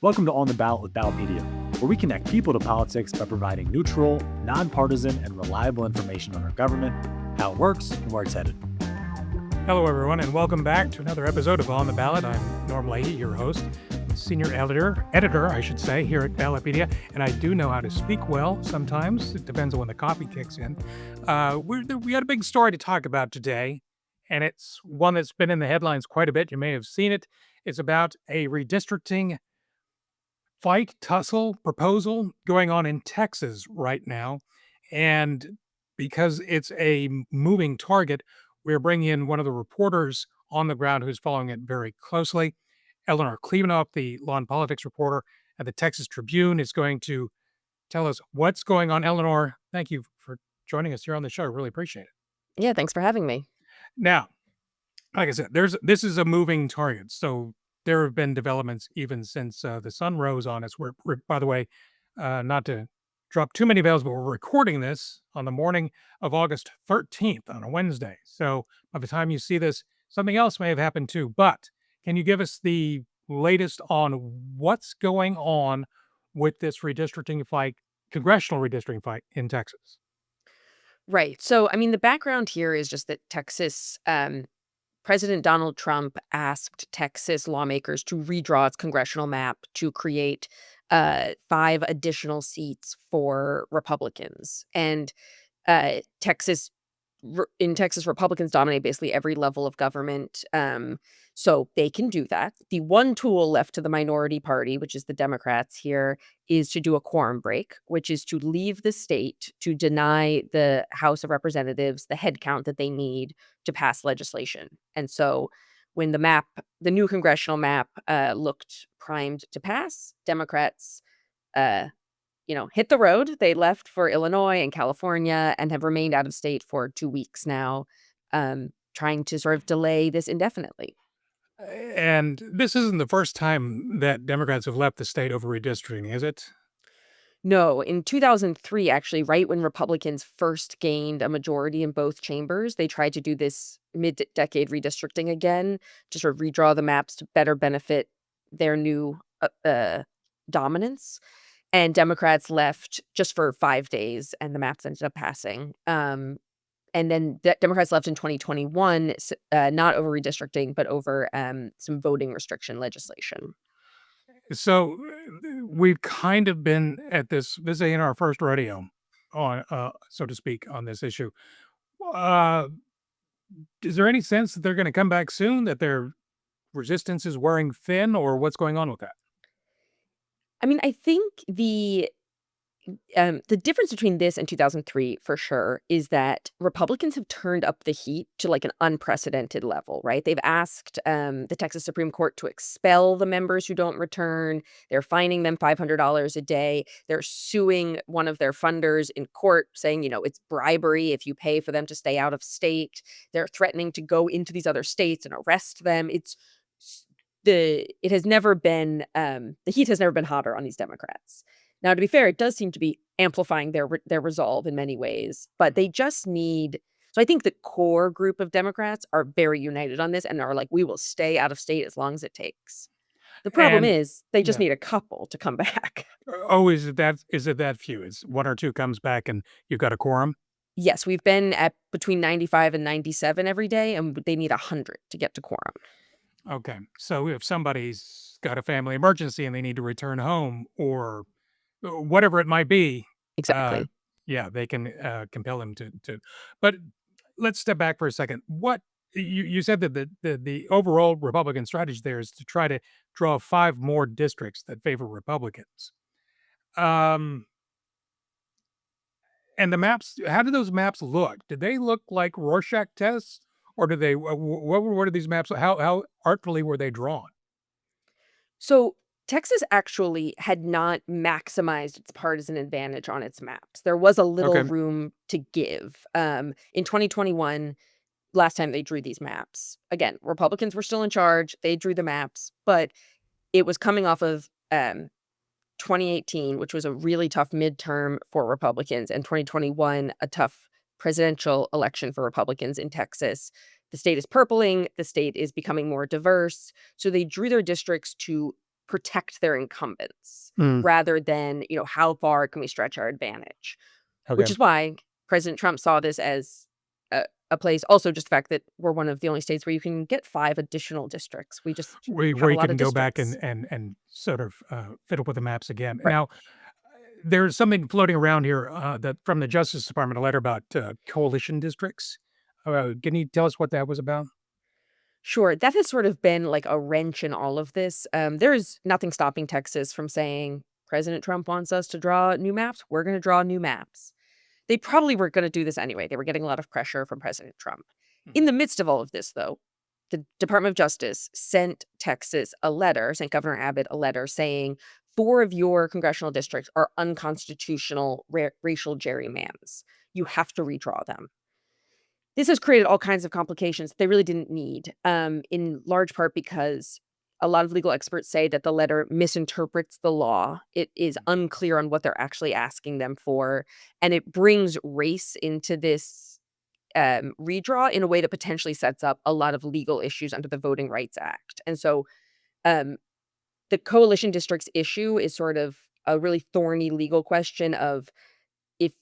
Welcome to On the Ballot with Balipedia, where we connect people to politics by providing neutral, nonpartisan, and reliable information on our government, how it works, and where it's headed. Hello, everyone, and welcome back to another episode of On the Ballot. I'm Norm Leahy, your host, senior editor, here at Ballotpedia, and I do know how to speak well sometimes. It depends on when the coffee kicks in. We had a big story to talk about today, and it's one that's been in the headlines quite a bit. You may have seen it. It's about a redistricting tussle proposal going on in Texas right now. And because it's a moving target, we're bringing in one of the reporters on the ground who's following it very closely. Eleanor Klibanoff, the law and politics reporter at the Texas Tribune, is going to tell us what's going on. Eleanor, thank you for joining us here on the show. I really appreciate it. Yeah, thanks for having me. Now, like I said, this is a moving target. So there have been developments even since the sun rose on us. We're by the way, not to drop too many bells, but we're recording this on the morning of August 13th on a Wednesday. So by the time you see this, something else may have happened too. But can you give us the latest on what's going on with this congressional redistricting fight in Texas? Right. So, the background here is just that Texas, President Donald Trump asked Texas lawmakers to redraw its congressional map to create 5 additional seats for Republicans. And Texas, Republicans dominate basically every level of government. So they can do that. The one tool left to the minority party, which is the Democrats here, is to do a quorum break, which is to leave the state to deny the House of Representatives the head count that they need to pass legislation. And so when the new congressional map looked primed to pass, Democrats hit the road. They left for Illinois and California and have remained out of state for 2 weeks now, trying to sort of delay this indefinitely. And this isn't the first time that Democrats have left the state over redistricting, is it? No, in 2003, actually, right when Republicans first gained a majority in both chambers, they tried to do this mid-decade redistricting again to sort of redraw the maps to better benefit their new dominance. And Democrats left just for 5 days, and the maps ended up passing. And then Democrats left in 2021, not over redistricting, but over some voting restriction legislation. So we've kind of been at this ain't our first rodeo on, so to speak, on this issue. Is there any sense that they're going to come back soon, that their resistance is wearing thin, or what's going on with that? I think the difference between this and 2003 for sure is that Republicans have turned up the heat to like an unprecedented level, right? They've asked the Texas Supreme Court to expel the members who don't return. They're fining them $500 a day. They're suing one of their funders in court saying, it's bribery if you pay for them to stay out of state. They're threatening to go into these other states and arrest them. The heat has never been hotter on these Democrats. Now, to be fair, it does seem to be amplifying their resolve in many ways, but they just need. So I think the core group of Democrats are very united on this and are like, we will stay out of state as long as it takes. The problem is they just need a couple to come back. Oh, is it that few? It's 1 or 2 comes back and you've got a quorum? Yes, we've been at between 95 and 97 every day, and they need 100 to get to quorum. Okay, so if somebody's got a family emergency and they need to return home or whatever it might be, Exactly. they can compel them to. But let's step back for a second. What you said that the overall Republican strategy there is to try to draw 5 more districts that favor Republicans. And the maps, how do those maps look? Did they look like Rorschach tests, or did they? What are these maps? How artfully were they drawn? So Texas actually had not maximized its partisan advantage on its maps. There was a little room to give. In 2021, last time they drew these maps, again, Republicans were still in charge. They drew the maps, but it was coming off of 2018, which was a really tough midterm for Republicans, and 2021, a tough presidential election for Republicans in Texas. The state is purpling. The state is becoming more diverse. So they drew their districts to protect their incumbents Mm, rather than, how far can we stretch our advantage? okay. Which is why President Trump saw this as a place. Also, just the fact that we're one of the only states where you can get 5 additional districts. We just Where have a you lot of can go back districts. and sort of fiddle with the maps again. Right. Now, there's something floating around here that from the Justice Department, a letter about coalition districts. Can you tell us what that was about? Sure. That has sort of been like a wrench in all of this. There is nothing stopping Texas from saying President Trump wants us to draw new maps. We're going to draw new maps. They probably were going to do this anyway. They were getting a lot of pressure from President Trump. In the midst of all of this, though, the Department of Justice sent sent Governor Abbott a letter saying 4 of your congressional districts are unconstitutional racial gerrymanders. You have to redraw them. This has created all kinds of complications they really didn't need, in large part because a lot of legal experts say that the letter misinterprets the law. It is unclear on what they're actually asking them for, and it brings race into this redraw in a way that potentially sets up a lot of legal issues under the Voting Rights Act. And so um, the coalition districts issue is sort of a really thorny legal question of if,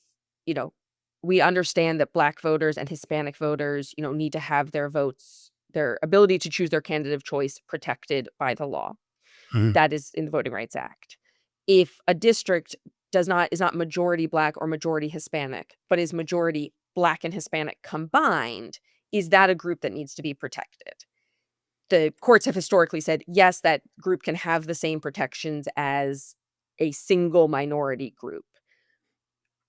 you know, we understand that Black voters and Hispanic voters, need to have their votes, their ability to choose their candidate of choice protected by the law. Mhm. That is in the Voting Rights Act. If a district is not majority Black or majority Hispanic, but is majority Black and Hispanic combined, is that a group that needs to be protected? The courts have historically said, yes, that group can have the same protections as a single minority group.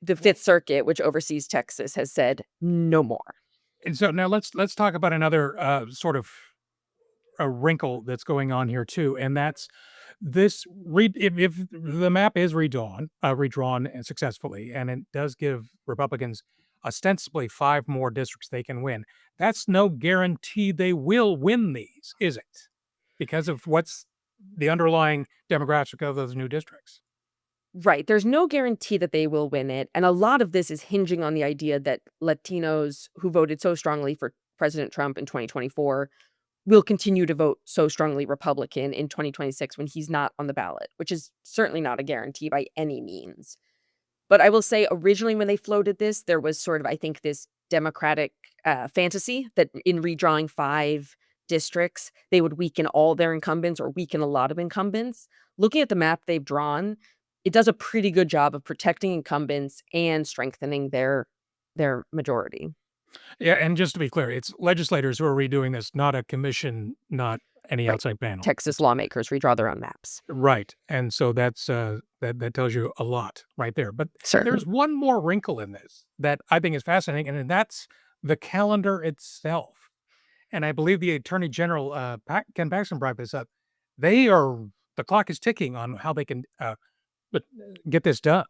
The Fifth Circuit, which oversees Texas, has said no more. And so now let's talk about another sort of a wrinkle that's going on here too, and that's this: if the map is redrawn and successfully, and it does give Republicans ostensibly 5 more districts they can win. That's no guarantee they will win these, is it? Because of what's the underlying demographic of those new districts. Right. There's no guarantee that they will win it. And a lot of this is hinging on the idea that Latinos who voted so strongly for President Trump in 2024 will continue to vote so strongly Republican in 2026 when he's not on the ballot, which is certainly not a guarantee by any means. But I will say originally when they floated this, there was sort of, I think, this Democratic fantasy that in redrawing 5 districts, they would weaken all their incumbents or weaken a lot of incumbents. Looking at the map they've drawn, it does a pretty good job of protecting incumbents and strengthening their majority. Yeah, and just to be clear, it's legislators who are redoing this, not a commission, not any Right. outside panel. Texas lawmakers redraw their own maps. Right, and so that's that tells you a lot right there. But Certainly. there's one more wrinkle in this that I think is fascinating, and that's the calendar itself. And I believe the Attorney General, Ken Paxton, brought this up. The clock is ticking on how they can get this done.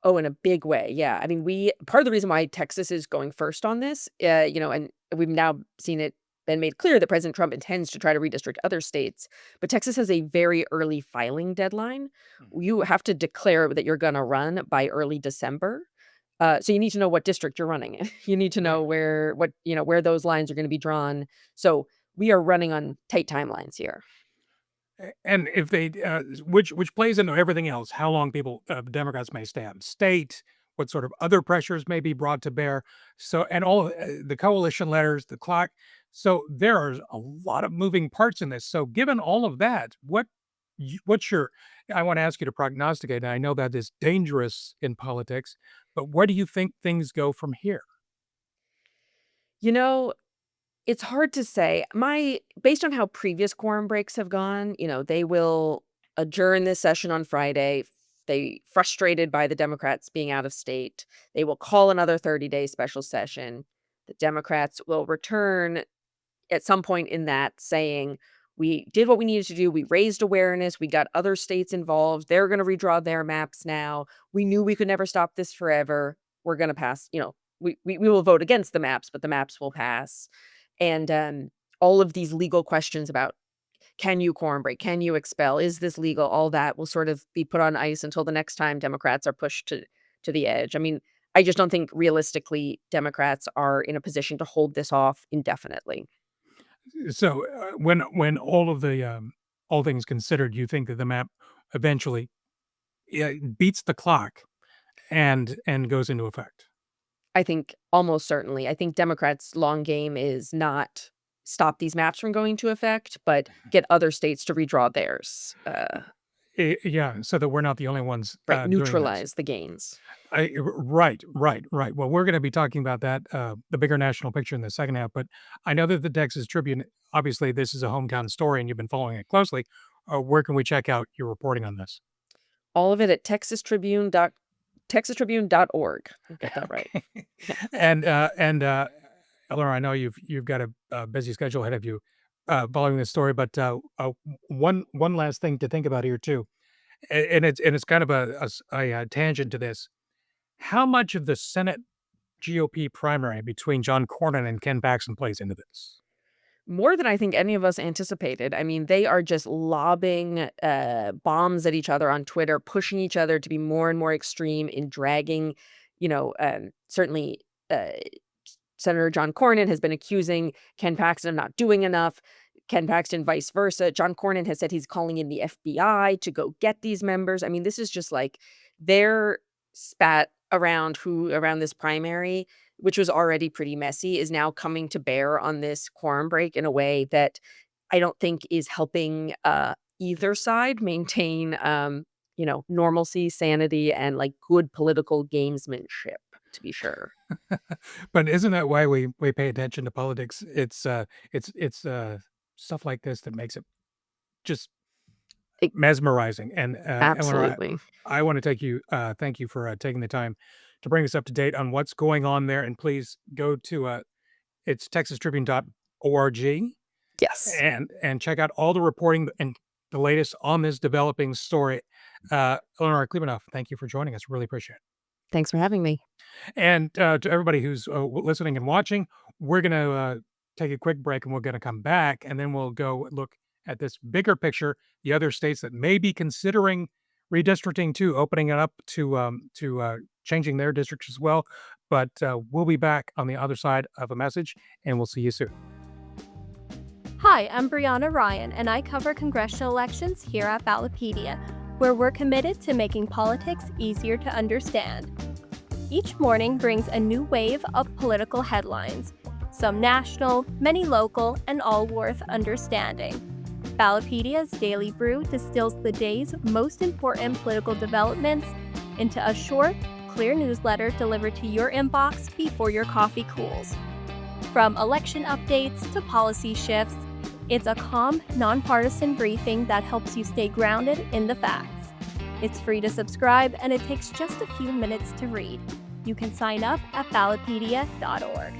Oh, in a big way. Yeah. I mean, part of the reason why Texas is going first on this, and we've now seen it been made clear that President Trump intends to try to redistrict other states, but Texas has a very early filing deadline. You have to declare that you're going to run by early December. So you need to know what district you're running in. You need to know where those lines are going to be drawn. So we are running on tight timelines here. And if they, which plays into everything else, how long Democrats may stay out of state, what sort of other pressures may be brought to bear. So, and all the coalition letters, the clock. So there are a lot of moving parts in this. So given all of that, what's your, I want to ask you to prognosticate, and I know that is dangerous in politics, but where do you think things go from here? You know, It's hard to say. Based on how previous quorum breaks have gone, they will adjourn this session on Friday. They frustrated by the Democrats being out of state. They will call another 30-day special session. The Democrats will return at some point in that saying, we did what we needed to do. We raised awareness. We got other states involved. They're going to redraw their maps now. We knew we could never stop this forever. We're going to pass, we will vote against the maps, but the maps will pass. And all of these legal questions about can you quorum break? Can you expel? Is this legal? All that will sort of be put on ice until the next time Democrats are pushed to the edge. I mean, I just don't think realistically Democrats are in a position to hold this off indefinitely. So when all of all things considered, you think that the map eventually beats the clock and goes into effect? I think almost certainly. I think Democrats' long game is not stop these maps from going to effect, but get other states to redraw theirs. Yeah, so that we're not the only ones Right, doing this. neutralize the gains. Right. Well, we're going to be talking about that, the bigger national picture in the second half. But I know that the Texas Tribune, obviously, this is a hometown story, and you've been following it closely. Where can we check out your reporting on this? All of it at texastribune.org. I'll get that right. And Eleanor, I know you've got a busy schedule ahead of you following this story, but one last thing to think about here too, and it's kind of a tangent to this. How much of the Senate GOP primary between John Cornyn and Ken Paxton plays into this? More than I think any of us anticipated. I mean, they are just lobbing bombs at each other on Twitter, pushing each other to be more and more extreme in dragging, certainly Senator John Cornyn has been accusing Ken Paxton of not doing enough. Ken Paxton, vice versa. John Cornyn has said he's calling in the FBI to go get these members. I mean, this is just like their spat around this primary, which was already pretty messy, is now coming to bear on this quorum break in a way that I don't think is helping either side maintain, normalcy, sanity, and like good political gamesmanship, to be sure. But isn't that why we pay attention to politics? It's stuff like this that makes it just mesmerizing. And Absolutely. Eleanor, I want to thank you for taking the time to bring us up to date on what's going on there. And please go to it's texastribune.org. Yes. And check out all the reporting and the latest on this developing story. Eleanor Klibanoff, thank you for joining us. Really appreciate it. Thanks for having me. And to everybody who's listening and watching, we're going to take a quick break, and we're going to come back, and then we'll go look at this bigger picture, the other states that may be considering redistricting too, opening it up to changing their districts as well. But we'll be back on the other side of a message, and we'll see you soon. Hi, I'm Brianna Ryan, and I cover congressional elections here at Ballotpedia, where we're committed to making politics easier to understand. Each morning brings a new wave of political headlines, some national, many local, and all worth understanding. Ballotpedia's Daily Brew distills the day's most important political developments into a short, clear newsletter delivered to your inbox before your coffee cools. From election updates to policy shifts, it's a calm, nonpartisan briefing that helps you stay grounded in the facts. It's free to subscribe, and it takes just a few minutes to read. You can sign up at ballotpedia.org.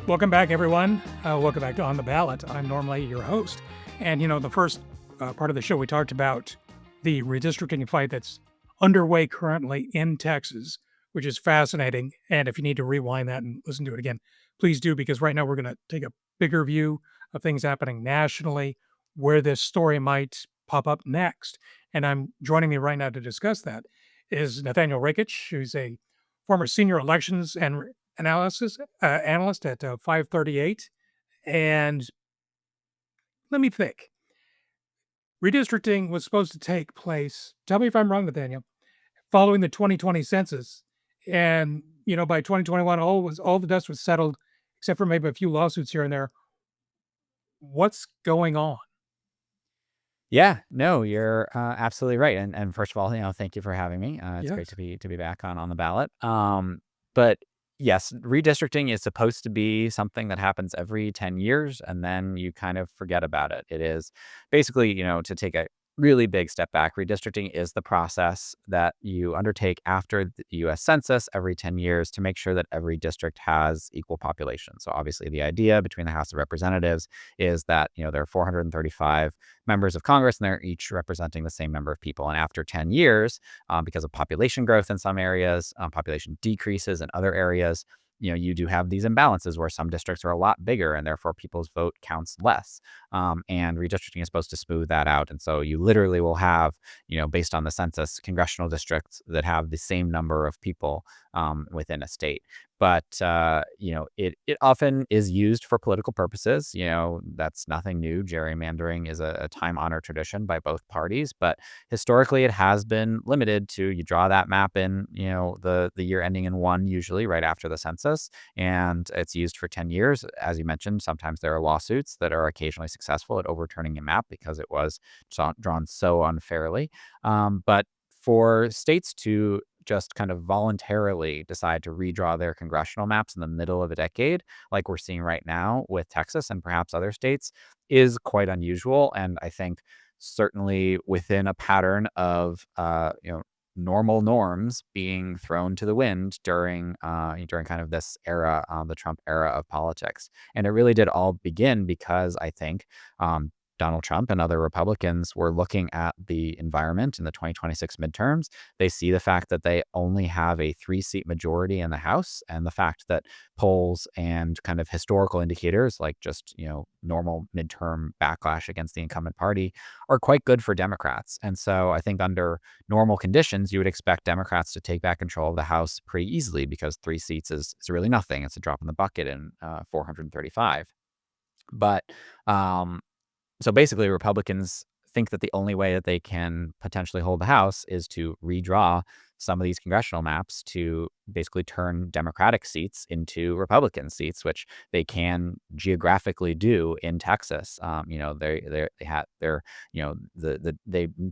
Welcome back, everyone. Welcome back to On the Ballot. I'm normally your host. And, the first part of the show, we talked about the redistricting fight that's underway currently in Texas, which is fascinating. And if you need to rewind that and listen to it again, please do, because right now we're going to take a bigger view of things happening nationally, where this story might pop up next. And joining me right now to discuss that is Nathaniel Rakich, who's a former senior elections and analyst at 538. And let me think. Redistricting was supposed to take place, tell me if I'm wrong, Nathaniel, following the 2020 census. And, by 2021, all the dust was settled, except for maybe a few lawsuits here and there. What's going on? Yeah, no, you're absolutely right. And first of all, thank you for having me. It's Yes. great to be back on the ballot. But yes, redistricting is supposed to be something that happens every 10 years, and then you kind of forget about it. It is basically, to take a really big step back. Redistricting is the process that you undertake after the U.S. Census every 10 years to make sure that every district has equal population. So obviously the idea between the House of Representatives is that, there are 435 members of Congress, and they're each representing the same number of people. And after 10 years, because of population growth in some areas, population decreases in other areas, you do have these imbalances where some districts are a lot bigger and therefore people's vote counts less. And redistricting is supposed to smooth that out. And so you literally will have, based on the census, congressional districts that have the same number of people within a state. but it often is used for political purposes. That's nothing new. Gerrymandering is a time-honored tradition by both parties, but historically it has been limited to you draw that map in the year ending in 1, usually right after the census, and it's used for 10 years. As you mentioned, sometimes there are lawsuits that are occasionally successful at overturning a map because it was drawn so unfairly. But for states to just kind of voluntarily decide to redraw their congressional maps in the middle of a decade, like we're seeing right now with Texas and perhaps other states, is quite unusual. And I think certainly within a pattern of normal norms being thrown to the wind during kind of this era, the Trump era of politics. And it really did all begin because I think Donald Trump and other Republicans were looking at the environment in the 2026 midterms. They see the fact that they only have a 3-seat majority in the House, and the fact that polls and kind of historical indicators like just, normal midterm backlash against the incumbent party are quite good for Democrats. And so I think under normal conditions, you would expect Democrats to take back control of the House pretty easily because 3 seats is really nothing. It's a drop in the bucket in 435. But so basically, Republicans think that the only way that they can potentially hold the House is to redraw some of these congressional maps to basically turn Democratic seats into Republican seats, which they can geographically do in Texas. They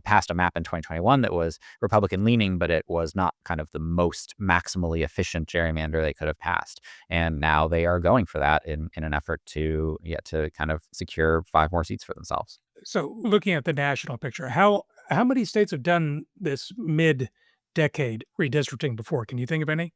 passed a map in 2021 that was Republican leaning, but it was not kind of the most maximally efficient gerrymander they could have passed. And now they are going for that in an effort to kind of secure 5 more seats for themselves. So looking at the national picture, how many states have done this mid-decade redistricting before? Can you think of any?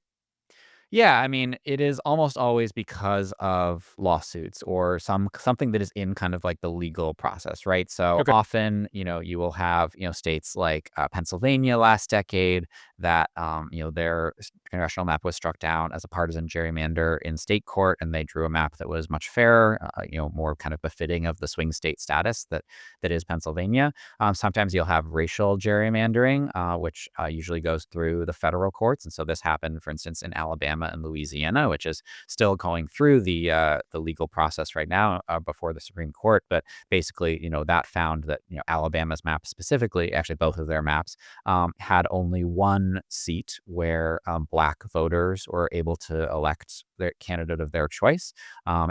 Yeah, I mean, it is almost always because of lawsuits or something that is in kind of like the legal process, right? So Okay. often, you will have, states like Pennsylvania last decade that, their congressional map was struck down as a partisan gerrymander in state court, and they drew a map that was much fairer, more kind of befitting of the swing state status that is Pennsylvania. Sometimes you'll have racial gerrymandering, which usually goes through the federal courts, and so this happened, for instance, in Alabama and Louisiana, which is still going through the legal process right now before the Supreme Court. But basically, that found that Alabama's map specifically, actually both of their maps, had only 1 seat where Black voters were able to elect their candidate of their choice,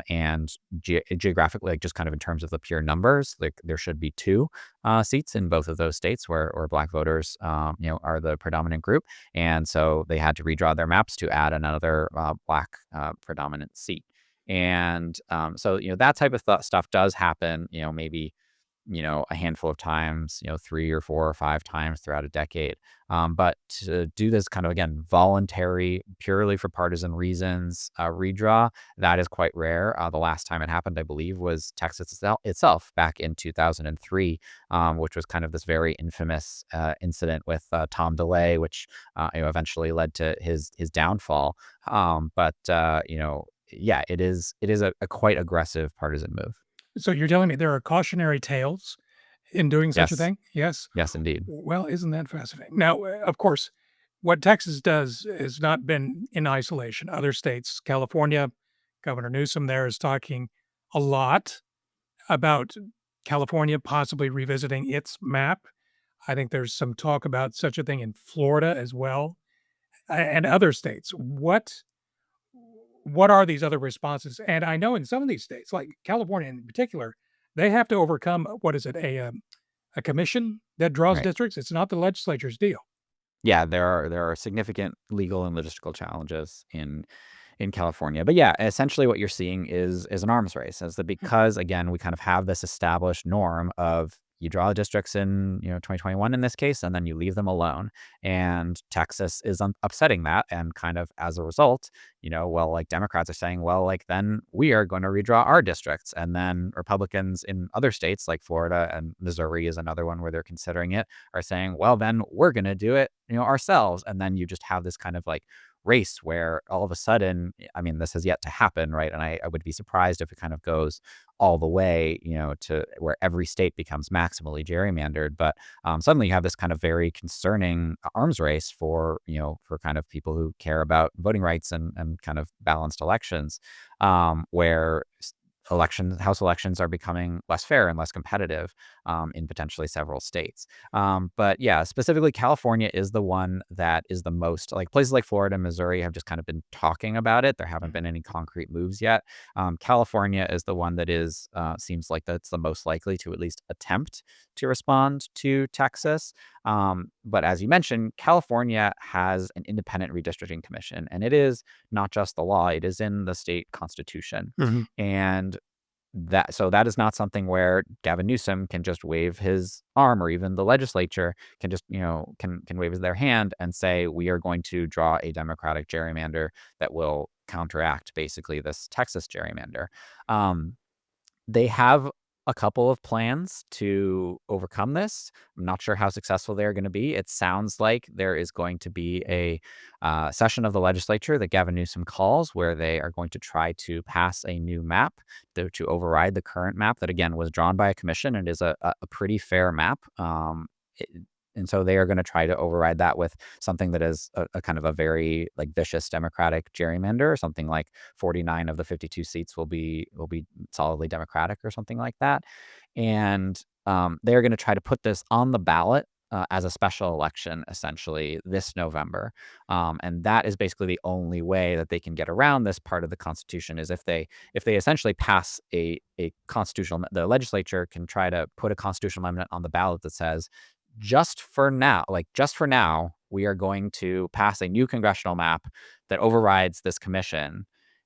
and geographically, like just kind of in terms of the pure numbers, like there should be 2 seats in both of those states where Black voters, are the predominant group. And so they had to redraw their maps to add another Black predominant seat. And so, that type of stuff does happen, maybe, a handful of times, 3 or 4 or 5 times throughout a decade. But to do this kind of, again, voluntary, purely for partisan reasons, redraw, that is quite rare. The last time it happened, I believe, was Texas itself back in 2003, which was kind of this very infamous incident with Tom DeLay, which eventually led to his downfall. Yeah, it is a quite aggressive partisan move. So you're telling me there are cautionary tales in doing such a Yes. thing? Yes. Yes, indeed. Well, isn't that fascinating? Now, of course, what Texas does has not been in isolation. Other states, California, Governor Newsom there is talking a lot about California possibly revisiting its map. I think there's some talk about such a thing in Florida as well, and other states. What are these other responses? And I know in some of these states, like California in particular, they have to overcome, what is it, a commission that draws Right. districts? It's not the legislature's deal. Yeah, there are significant legal and logistical challenges in California. But yeah, essentially what you're seeing is an arms race, because again, we kind of have this established norm of you draw the districts in 2021 in this case, and then you leave them alone. And Texas is upsetting that, and kind of as a result, like Democrats are saying, well, like then we are going to redraw our districts, and then Republicans in other states like Florida and Missouri is another one where they're considering it, are saying, well, then we're going to do it, ourselves. And then you just have this kind of like race where all of a sudden, I mean, this has yet to happen, right? And I would be surprised if it kind of goes all the way, to where every state becomes maximally gerrymandered. But suddenly you have this kind of very concerning arms race for, for kind of people who care about voting rights and kind of balanced elections, where House elections are becoming less fair and less competitive in potentially several states. But yeah, specifically California is the one that is the most, like places like Florida and Missouri have just kind of been talking about it. There haven't been any concrete moves yet. California is the one that seems like that's the most likely to at least attempt to respond to Texas. But as you mentioned, California has an independent redistricting commission, and it is not just the law, it is in the state constitution. And that is not something where Gavin Newsom can just wave his arm, or even the legislature can just, can wave their hand and say, we are going to draw a Democratic gerrymander that will counteract basically this Texas gerrymander. They have a couple of plans to overcome this. I'm not sure how successful they're going to be. It sounds like there is going to be a session of the legislature that Gavin Newsom calls, where they are going to try to pass a new map to override the current map that, again, was drawn by a commission and is a pretty fair map. And so they are going to try to override that with something that is a kind of a very like vicious Democratic gerrymander. Something like 49 of the 52 seats will be solidly Democratic or something like that. And they're going to try to put this on the ballot as a special election, essentially, this November. And that is basically the only way that they can get around this part of the Constitution, is if they essentially pass a constitutional, the legislature can try to put a constitutional amendment on the ballot that says, just for now, we are going to pass a new congressional map that overrides this commission.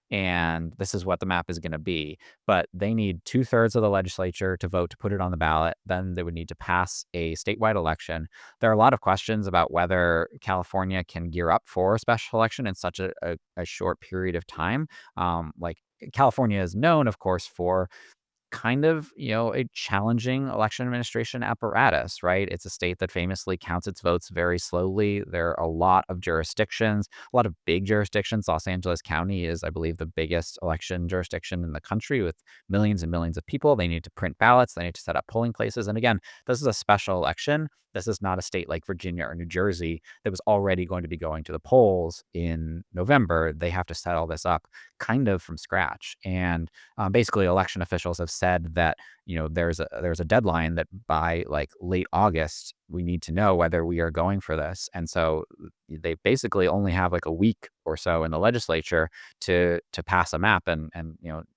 And this is what the map is going to be. But they need 2/3 of the legislature to vote to put it on the ballot. Then they would need to pass a statewide election. There are a lot of questions about whether California can gear up for a special election in such a short period of time. Like California is known, of course, for kind of, a challenging election administration apparatus, right? It's a state that famously counts its votes very slowly. There are a lot of jurisdictions, a lot of big jurisdictions. Los Angeles County is, I believe, the biggest election jurisdiction in the country with millions and millions of people. They need to print ballots. They need to set up polling places. And again, this is a special election. This is not a state like Virginia or New Jersey that was already going to be going to the polls in November. They have to set all this up kind of from scratch. And basically, election officials have said that, there's a deadline that by like late August, we need to know whether we are going for this. And so they basically only have like a week or so in the legislature to pass a map and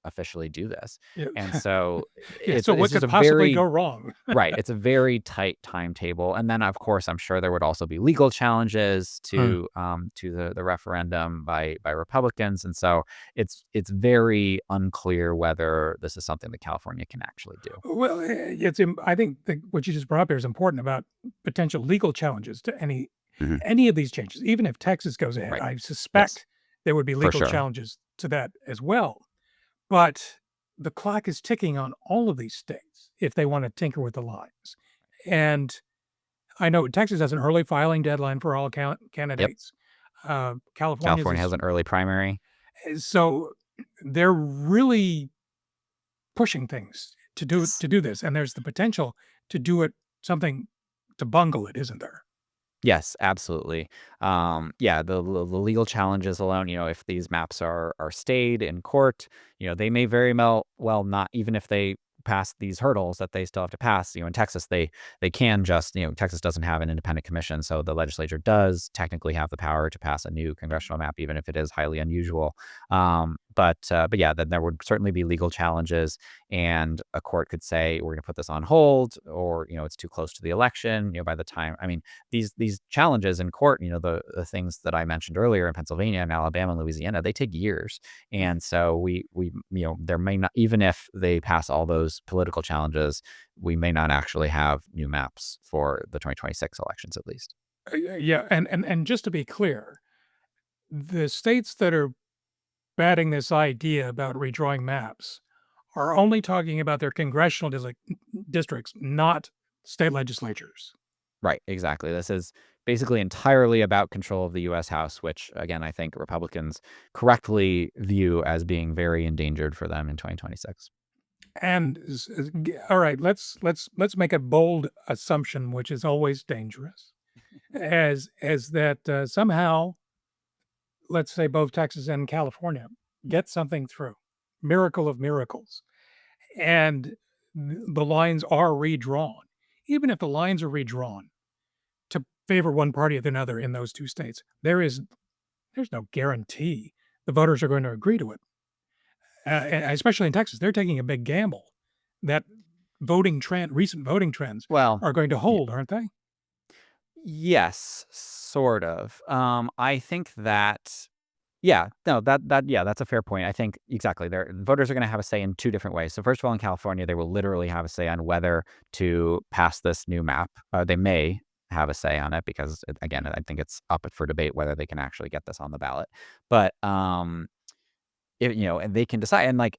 officially do this. Yeah. And so So what could possibly go wrong? right. It's a very tight timetable. And then, of course, I'm sure there would also be legal challenges to the referendum by Republicans. And so it's very unclear whether this is something that California can actually do. Well, I think what you just brought up here is important about potential legal challenges to any of these changes. Even if Texas goes ahead, Right. I suspect there would be legal sure. challenges to that as well. But the clock is ticking on all of these states if they want to tinker with the lines. And I know Texas has an early filing deadline for all candidates. California has an early primary. So they're really pushing things to do this, and there's the potential to do it to bungle it, isn't there? Yes, absolutely. The legal challenges alone, if these maps are stayed in court, they may very well not, even if they pass these hurdles that they still have to pass. In Texas, they can just, Texas doesn't have an independent commission, so the legislature does technically have the power to pass a new congressional map, even if it is highly unusual. But yeah, then there would certainly be legal challenges, and a court could say, we're going to put this on hold, or, it's too close to the election. By the time, these challenges in court, the things that I mentioned earlier in Pennsylvania and Alabama and Louisiana, they take years. And so we there may not, even if they pass all those political challenges, we may not actually have new maps for the 2026 elections, at least. Yeah, and just to be clear, the states that are batting this idea about redrawing maps are only talking about their congressional districts, not state legislatures. Right, exactly. This is basically entirely about control of the U.S. House, which, again, I think Republicans correctly view as being very endangered for them in 2026. And all right, let's make a bold assumption, which is always dangerous, as that somehow, let's say both Texas and California get something through, miracle of miracles, and the lines are redrawn. Even if the lines are redrawn to favor one party or another in those two states, there's no guarantee the voters are going to agree to it. And especially in Texas, they're taking a big gamble that recent voting trends Well, are going to yeah, hold, aren't they? yes, sort of. I think that, yeah, no, yeah, that's a fair point. I think exactly. Voters are going to have a say in two different ways. So first of all, in California, they will literally have a say on whether to pass this new map. They may have a say on it because, again, I think it's up for debate whether they can actually get this on the ballot. But and they can decide. And like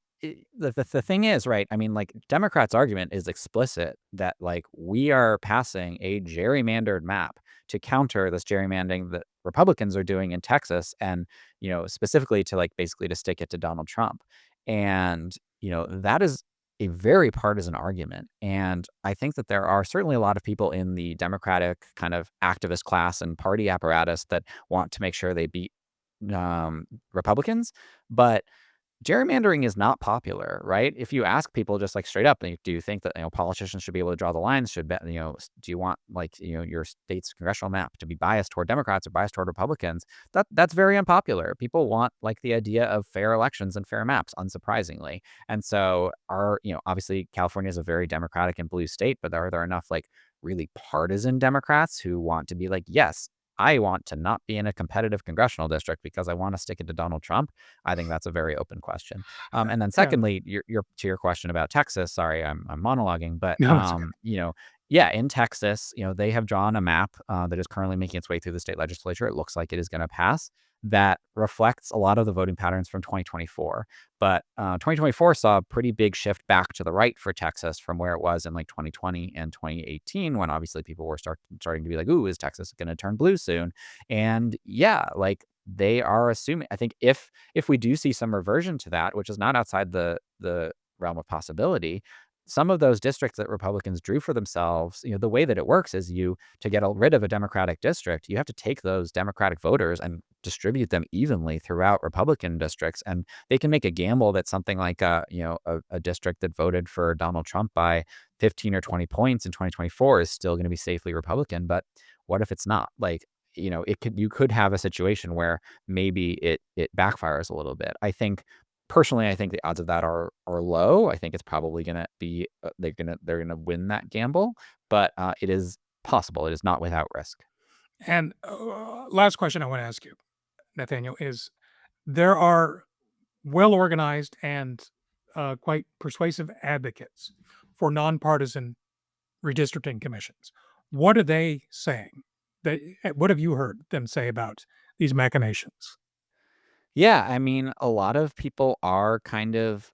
the thing is, right? I mean, like Democrats' argument is explicit that like we are passing a gerrymandered map to counter this gerrymandering that Republicans are doing in Texas, and specifically to like basically to stick it to Donald Trump. And that is a very partisan argument. And I think that there are certainly a lot of people in the Democratic kind of activist class and party apparatus that want to make sure they beat Republicans, but gerrymandering is not popular, right? If you ask people just like straight up, like, do you think that politicians should be able to draw the lines? Do you want like your state's congressional map to be biased toward Democrats or biased toward Republicans? That's very unpopular. People want like the idea of fair elections and fair maps, unsurprisingly. And so obviously California is a very Democratic and blue state, but are there enough like really partisan Democrats who want to be like, yes, I want to not be in a competitive congressional district because I want to stick it to Donald Trump? I think that's a very open question. And then Yeah. secondly, to your question about Texas, sorry, I'm monologuing, but No, it's okay. yeah, in Texas, they have drawn a map that is currently making its way through the state legislature. It looks like it is going to pass. That reflects a lot of the voting patterns from 2024. But 2024 saw a pretty big shift back to the right for Texas from where it was in like 2020 and 2018, when obviously people were starting to be like, ooh, is Texas going to turn blue soon? And yeah, like they are assuming, I think if we do see some reversion to that, which is not outside the realm of possibility, some of those districts that Republicans drew for themselves, the way that it works is to get rid of a Democratic district, you have to take those Democratic voters and distribute them evenly throughout Republican districts. And they can make a gamble that something like a district that voted for Donald Trump by 15 or 20 points in 2024 is still going to be safely Republican. But what if it's not? Like, you could have a situation where maybe it backfires a little bit. Personally, I think the odds of that are low. I think it's probably going to be they're going to win that gamble, but it is possible. It is not without risk. And last question I want to ask you, Nathaniel, is there are well-organized and quite persuasive advocates for nonpartisan redistricting commissions. What are they saying? What have you heard them say about these machinations? Yeah, I mean, a lot of people are kind of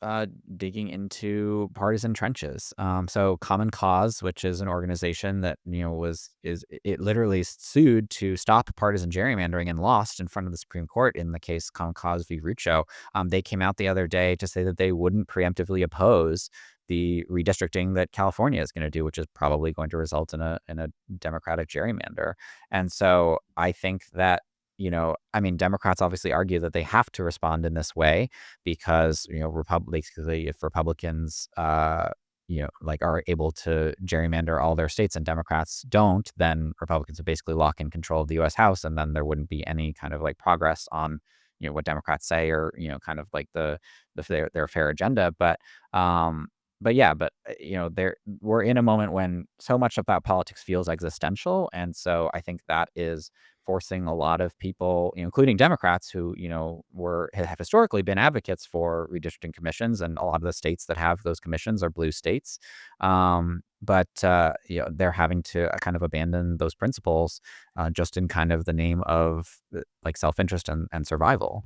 digging into partisan trenches. So Common Cause, which is an organization that it literally sued to stop partisan gerrymandering and lost in front of the Supreme Court in the case Common Cause v. Rucho. They came out the other day to say that they wouldn't preemptively oppose the redistricting that California is going to do, which is probably going to result in a Democratic gerrymander. And so I think that Democrats obviously argue that they have to respond in this way because, basically if Republicans, are able to gerrymander all their states and Democrats don't, then Republicans would basically lock in control of the U.S. House, and then there wouldn't be any kind of like progress on, what Democrats say or, kind of like their fair agenda. But we're in a moment when so much about politics feels existential. And so I think that is forcing a lot of people, including Democrats who, have historically been advocates for redistricting commissions. And a lot of the states that have those commissions are blue states. But they're having to kind of abandon those principles just in kind of the name of like self-interest and survival.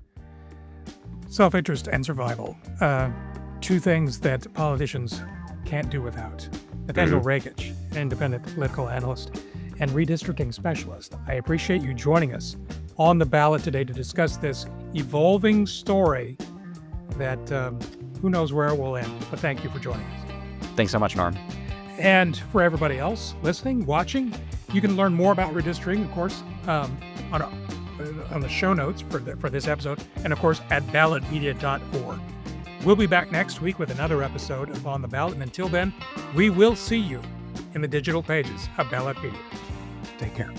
Self-interest and survival. Two things that politicians can't do without. Nathaniel Rakich, an independent political analyst, and redistricting specialist. I appreciate you joining us on the ballot today to discuss this evolving story that who knows where it will end. But thank you for joining us. Thanks so much, Norm. And for everybody else listening, watching, you can learn more about redistricting, of course, on the show notes for this episode, and of course at ballotpedia.org. We'll be back next week with another episode of On the Ballot, and until then, we will see you in the digital pages of Ballotpedia. Take care.